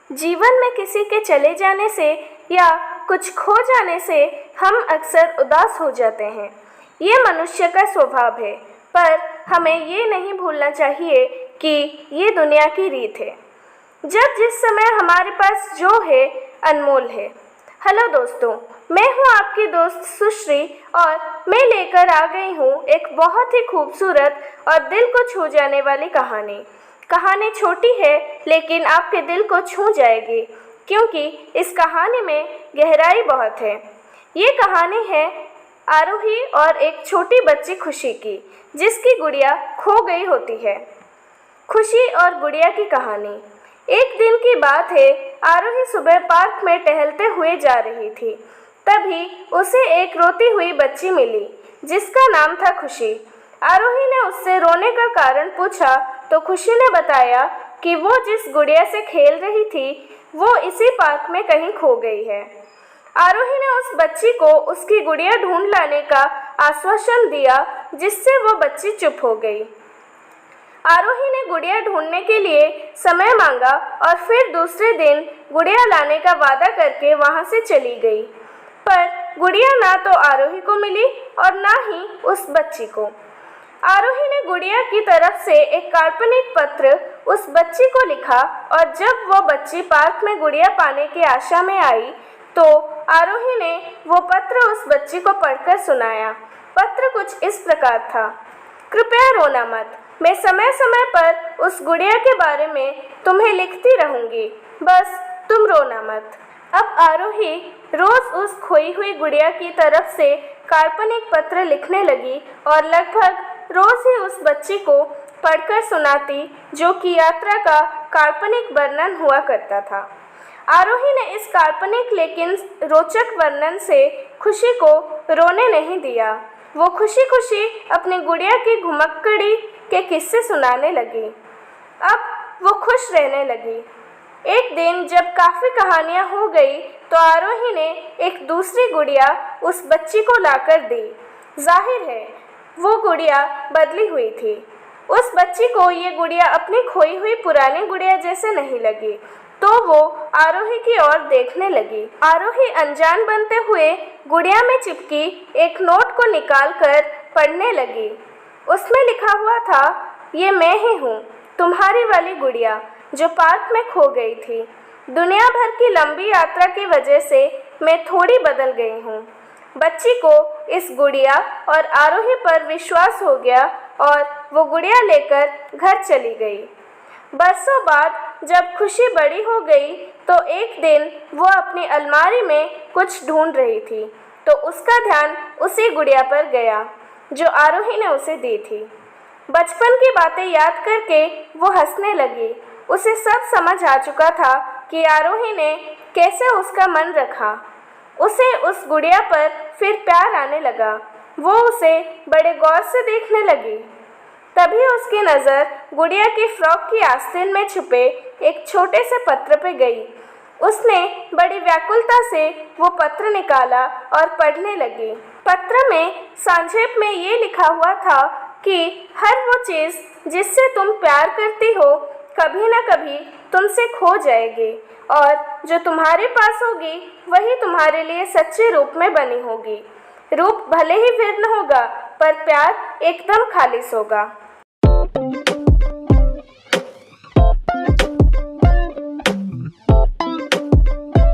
जीवन में किसी के चले जाने से या कुछ खो जाने से हम अक्सर उदास हो जाते हैं। ये मनुष्य का स्वभाव है, पर हमें ये नहीं भूलना चाहिए कि ये दुनिया की रीत है। जब जिस समय हमारे पास जो है अनमोल है। हेलो दोस्तों, मैं हूँ आपकी दोस्त सुश्री और मैं लेकर आ गई हूँ एक बहुत ही खूबसूरत और दिल को छू जाने वाली कहानी। कहानी छोटी है लेकिन आपके दिल को छू जाएगी, क्योंकि इस कहानी में गहराई बहुत है। ये कहानी है आरोही और एक छोटी बच्ची खुशी की, जिसकी गुड़िया खो गई होती है। खुशी और गुड़िया की कहानी। एक दिन की बात है, आरोही सुबह पार्क में टहलते हुए जा रही थी। तभी उसे एक रोती हुई बच्ची मिली, जिसका नाम था खुशी। आरोही ने उससे रोने का कारण पूछा तो खुशी ने बताया कि वो जिस गुड़िया से खेल रही थी वो इसी पार्क में कहीं खो गई है। आरोही ने उस बच्ची को उसकी गुड़िया ढूंढ लाने का आश्वासन दिया, जिससे वो बच्ची चुप हो गई। आरोही ने गुड़िया ढूंढने के लिए समय मांगा और फिर दूसरे दिन गुड़िया लाने का वादा करके वहां से चली गई। पर गुड़िया ना तो आरोही को मिली और ना ही उस बच्ची को। आरोही ने गुड़िया की तरफ से एक काल्पनिक पत्र उस बच्ची को लिखा और जब वो बच्ची पार्क में गुड़िया पाने की आशा में आई तो आरोही ने वो पत्र उस बच्ची को पढ़कर सुनाया। पत्र कुछ इस प्रकार था। कृपया रोना मत, मैं समय समय पर उस गुड़िया के बारे में तुम्हें लिखती रहूंगी, बस तुम रोना मत। अब आरोही रोज उस खोई हुई गुड़िया की तरफ से काल्पनिक पत्र लिखने लगी और लगभग रोज ही उस बच्ची को पढ़कर सुनाती, जो कि यात्रा का काल्पनिक वर्णन हुआ करता था। आरोही ने इस काल्पनिक लेकिन रोचक वर्णन से खुशी को रोने नहीं दिया। वो खुशी खुशी अपनी गुड़िया की घुमक्कड़ी के किस्से सुनाने लगी। अब वो खुश रहने लगी। एक दिन जब काफ़ी कहानियाँ हो गई तो आरोही ने एक दूसरी गुड़िया उस बच्ची को लाकर दी। जाहिर है वो गुड़िया बदली हुई थी। उस बच्ची को ये गुड़िया अपनी खोई हुई पुरानी गुड़िया जैसे नहीं लगी, तो वो आरोही की ओर देखने लगी। आरोही अनजान बनते हुए गुड़िया में चिपकी एक नोट को निकालकर पढ़ने लगी। उसमें लिखा हुआ था, ये मैं ही हूँ, तुम्हारी वाली गुड़िया जो पार्क में खो गई थी। दुनिया भर की लंबी यात्रा की वजह से मैं थोड़ी बदल गई हूँ। बच्ची को इस गुड़िया और आरोही पर विश्वास हो गया और वो गुड़िया लेकर घर चली गई। बरसों बाद जब खुशी बड़ी हो गई तो एक दिन वो अपनी अलमारी में कुछ ढूंढ रही थी, तो उसका ध्यान उसी गुड़िया पर गया जो आरोही ने उसे दी थी। बचपन की बातें याद करके वो हंसने लगी। उसे सब समझ आ चुका था कि आरोही ने कैसे उसका मन रखा। उसे उस गुड़िया पर फिर प्यार आने लगा। वो उसे बड़े गौर से देखने लगी। तभी उसकी नज़र गुड़िया की फ्रॉक की आस्तीन में छुपे एक छोटे से पत्र पे गई। उसने बड़ी व्याकुलता से वो पत्र निकाला और पढ़ने लगी। पत्र में संक्षेप में ये लिखा हुआ था कि हर वो चीज़ जिससे तुम प्यार करती हो कभी ना कभी तुमसे खो जाएगी, और जो तुम्हारे पास होगी वही तुम्हारे लिए सच्चे रूप में बनी होगी। रूप भले ही भिन्न होगा, पर प्यार एकदम खालिस होगा।